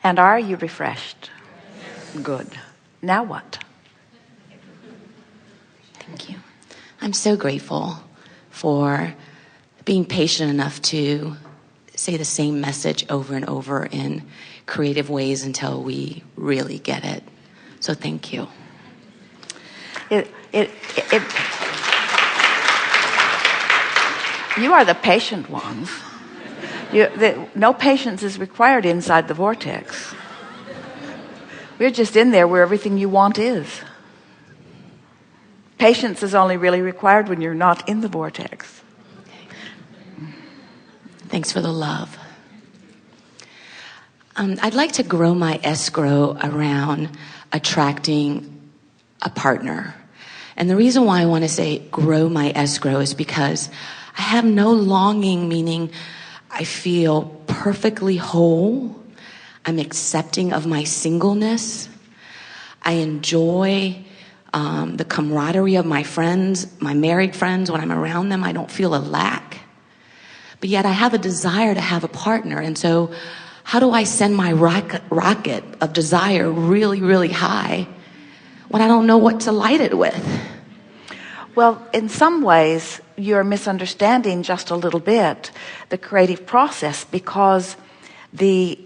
And are you refreshed? Good. Now what? Thank you. I'm so grateful for being patient enough to say the same message over and over in creative ways until we really get it. So thank you. You are the patient ones. No patience is required inside the vortex. We're just in there where everything you want is. Patience is only really required when you're not in the vortex. Thanks for the love. I'd like to grow my escrow around attracting a partner. And the reason why I want to say grow my escrow is because I have no longing, meaning I feel perfectly whole. I'm accepting of my singleness. I enjoy the camaraderie of my friends, my married friends. When I'm around them, I don't feel a lack. But yet I have a desire to have a partner. And so how do I send my rocket of desire really, really high when I don't know what to light it with? Well, in some ways, you're misunderstanding just a little bit the creative process, because the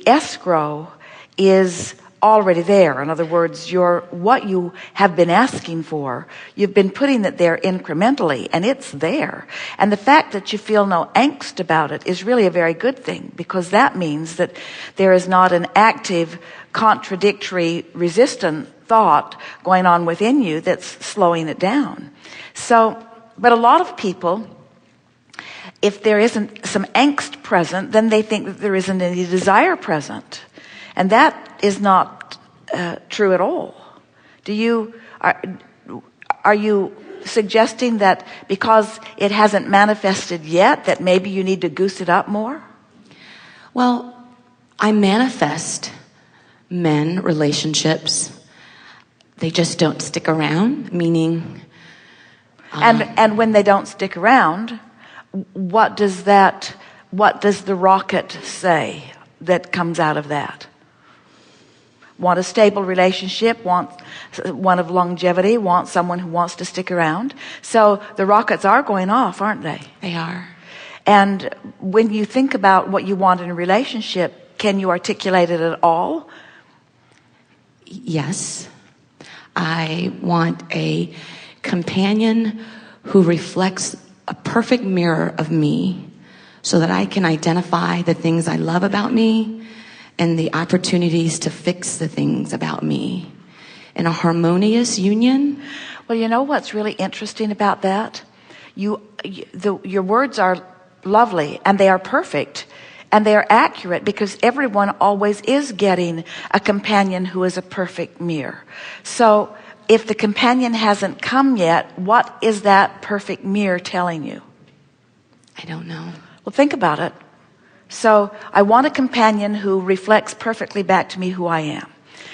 escrow is already there. In other words, what you have been asking for, you've been putting it there incrementally, and it's there. And the fact that you feel no angst about it is really a very good thing, because that means that there is not an active, contradictory, resistant thought going on within you that's slowing it down. So, but a lot of people, if there isn't some angst present, then they think that there isn't any desire present. And that is not true at all. Are you suggesting that because it hasn't manifested yet, that maybe you need to goose it up more? Well, I manifest men, relationships. They just don't stick around, meaning... And when they don't stick around, what does the rocket say that comes out of that? Want a stable relationship, want one of longevity, want someone who wants to stick around. So the rockets are going off, aren't they? They are. And when you think about what you want in a relationship, can you articulate it at all? Yes. I want a companion who reflects a perfect mirror of me so that I can identify the things I love about me and the opportunities to fix the things about me in a harmonious union. Well, you know what's really interesting about that? Your words are lovely, and they are perfect, and they are accurate, because everyone always is getting a companion who is a perfect mirror. So if the companion hasn't come yet, what is that perfect mirror telling you? I don't know. Well, think about it. So I want a companion who reflects perfectly back to me who I am.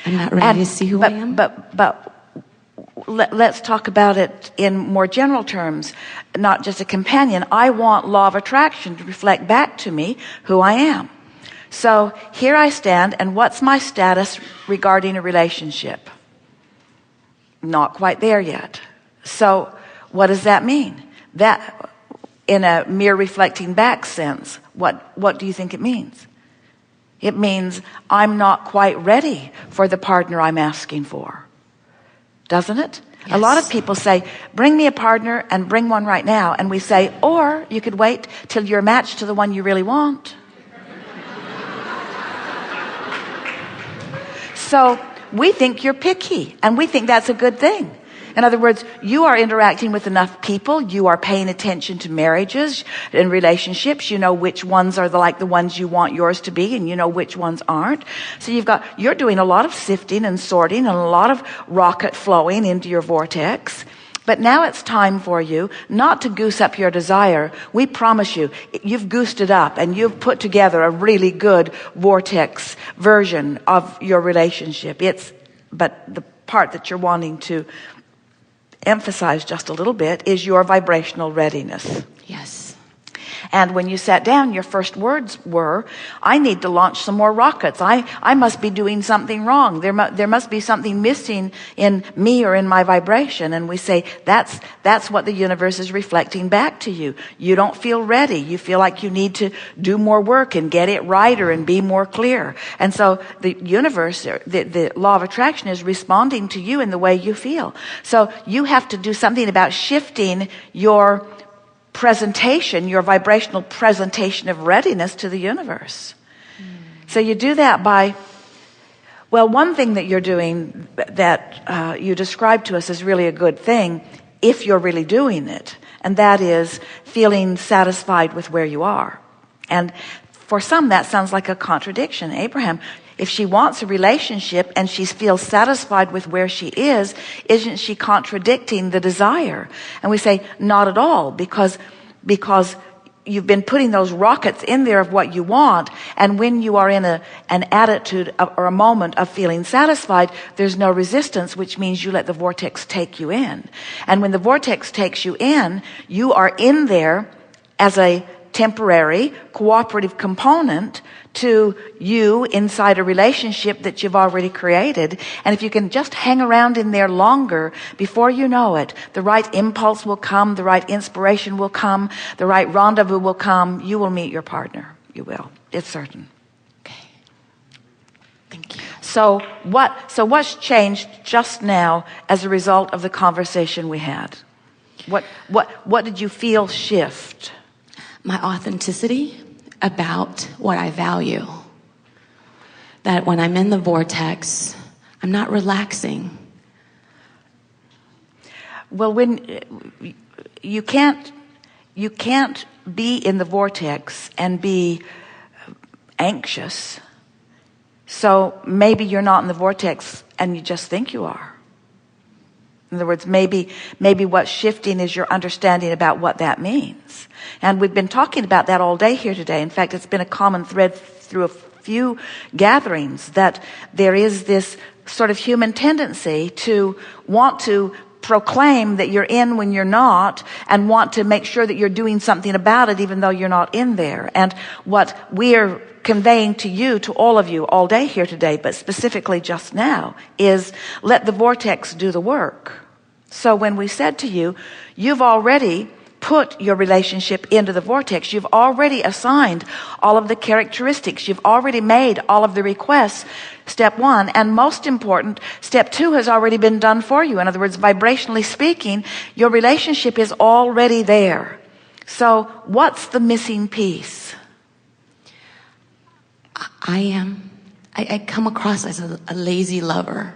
I'm not ready to see who I am. But let's talk about it in more general terms, not just a companion. I want law of attraction to reflect back to me who I am. So here I stand, and what's my status regarding a relationship? Not quite there yet. So what does that mean? That, in a mere reflecting back sense, what do you think it means? It means I'm not quite ready for the partner I'm asking for. Doesn't it? Yes. A lot of people say, bring me a partner, and bring one right now. And we say, or you could wait till you're matched to the one you really want. So we think you're picky, and we think that's a good thing. In other words, you are interacting with enough people. You are paying attention to marriages and relationships. You know which ones are like the ones you want yours to be, and you know which ones aren't. So you're doing a lot of sifting and sorting and a lot of rocket flowing into your vortex. But now it's time for you not to goose up your desire. We promise you, you've goosed it up, and you've put together a really good vortex version of your relationship. But the part that you're wanting to emphasize just a little bit is your vibrational readiness. Yes. And when you sat down, your first words were, I need to launch some more rockets. I must be doing something wrong. There must be something missing in me or in my vibration. And we say, that's what the universe is reflecting back to you. You don't feel ready. You feel like you need to do more work and get it righter and be more clear. And so the universe, the law of attraction is responding to you in the way you feel. So you have to do something about shifting your presentation, your vibrational presentation of readiness to the universe. So you do that by, well, one thing that you're doing that you described to us is really a good thing if you're really doing it, and that is feeling satisfied with where you are. And for some that sounds like a contradiction. Abraham, if she wants a relationship and she feels satisfied with where she is, isn't she contradicting the desire? And we say, not at all, because you've been putting those rockets in there of what you want. And when you are in an attitude or a moment of feeling satisfied, there's no resistance, which means you let the vortex take you in. And when the vortex takes you in, you are in there as a temporary cooperative component to you inside a relationship that you've already created. And if you can just hang around in there longer, before you know it, the right impulse will come, the right inspiration will come, the right rendezvous will come. You will meet your partner. You will. It's certain. Okay. Thank you. So what's changed just now as a result of the conversation we had? What did you feel shift? My authenticity about what I value. That when I'm in the vortex, I'm not relaxing. Well, when you can't be in the vortex and be anxious. So maybe you're not in the vortex and you just think you are. In other words, maybe what's shifting is your understanding about what that means. And we've been talking about that all day here today. In fact, it's been a common thread through a few gatherings that there is this sort of human tendency to want to proclaim that you're in when you're not, and want to make sure that you're doing something about it even though you're not in there. And what we're conveying to you, to all of you all day here today, but specifically just now, is let the vortex do the work. So when we said to you, you've already put your relationship into the vortex, you've already assigned all of the characteristics, you've already made all of the requests, step one, and most important, step two has already been done for you. In other words, vibrationally speaking, your relationship is already there. So what's the missing piece? I come across as a lazy lover.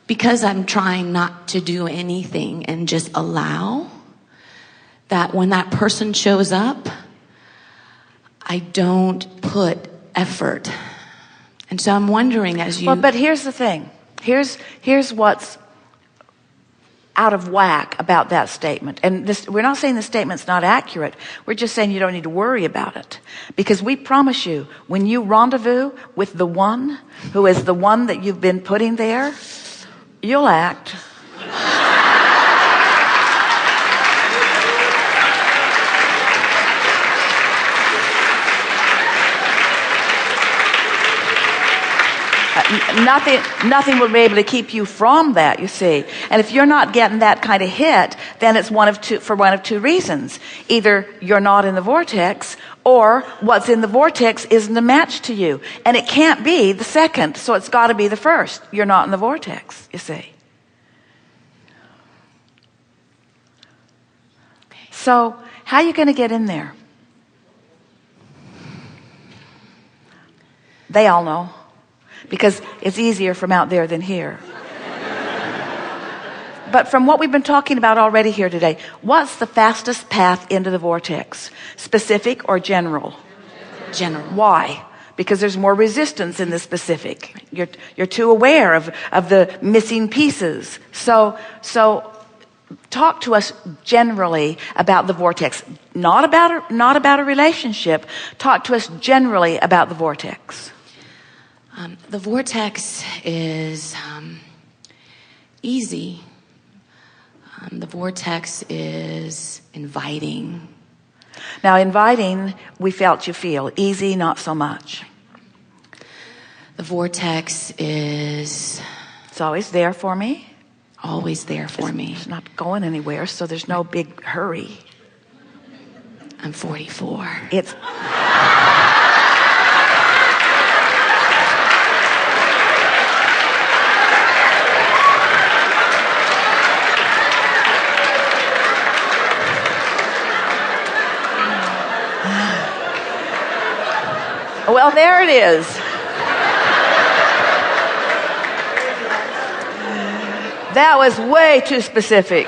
Because I'm trying not to do anything and just allow, that when that person shows up, I don't put effort. And so I'm wondering as you... Well, but here's the thing. Here's what's out of whack about that statement. And we're not saying the statement's not accurate. We're just saying you don't need to worry about it. Because we promise you, when you rendezvous with the one who is the one that you've been putting there, you'll act. Nothing will be able to keep you from that, you see. And if you're not getting that kind of hit, then it's one of two reasons. Either you're not in the vortex, or what's in the vortex isn't a match to you. And it can't be the second, so it's got to be the first. You're not in the vortex, you see. So how are you going to get in there? They all know. Because it's easier from out there than here. But from what we've been talking about already here today, what's the fastest path into the vortex? Specific or general? General. Why? Because there's more resistance in the specific. You're too aware of the missing pieces. So talk to us generally about the vortex. Not about a relationship. Talk to us generally about the vortex. The vortex is easy. The vortex is inviting. Now, inviting, we felt you feel. Easy, not so much. The vortex is It's always there for me. always there for me. It's not going anywhere, so there's no big hurry. I'm 44. It's... Well, there it is. That was way too specific.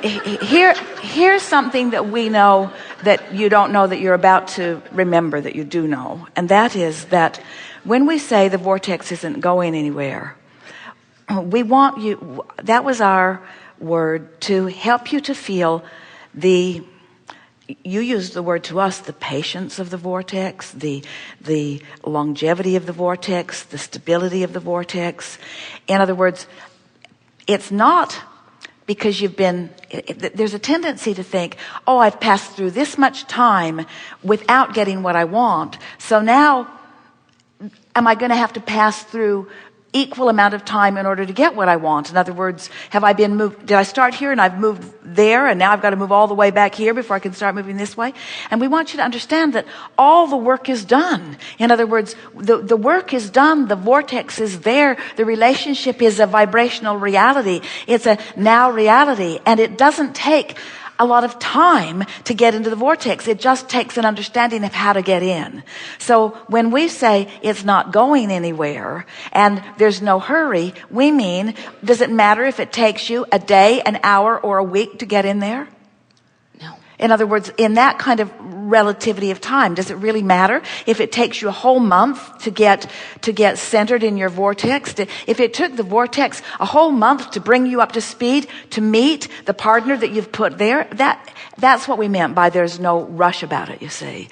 Here's something that we know that you don't know that you're about to remember that you do know. And that is that when we say the vortex isn't going anywhere, we want you, that was our word to help you to feel you used the word to us, the patience of the vortex, the longevity of the vortex, the stability of the vortex. In other words, it's not because there's a tendency to think, oh, I've passed through this much time without getting what I want. So now, am I going to have to pass through equal amount of time in order to get what I want? In other words, have I been moved? Did I start here and I've moved there and now I've got to move all the way back here before I can start moving this way? And we want you to understand that all the work is done. In other words, the work is done. The vortex is there. The relationship is a vibrational reality. It's a now reality, and it doesn't take a lot of time to get into the vortex. It just takes an understanding of how to get in. So when we say it's not going anywhere and there's no hurry, we mean, does it matter if it takes you a day, an hour, or a week to get in there? No. In other words, in that kind of relativity of time, does it really matter if it takes you a whole month to get centered in your vortex? If it took the vortex a whole month to bring you up to speed to meet the partner that you've put there, that's what we meant by there's no rush about it, you see.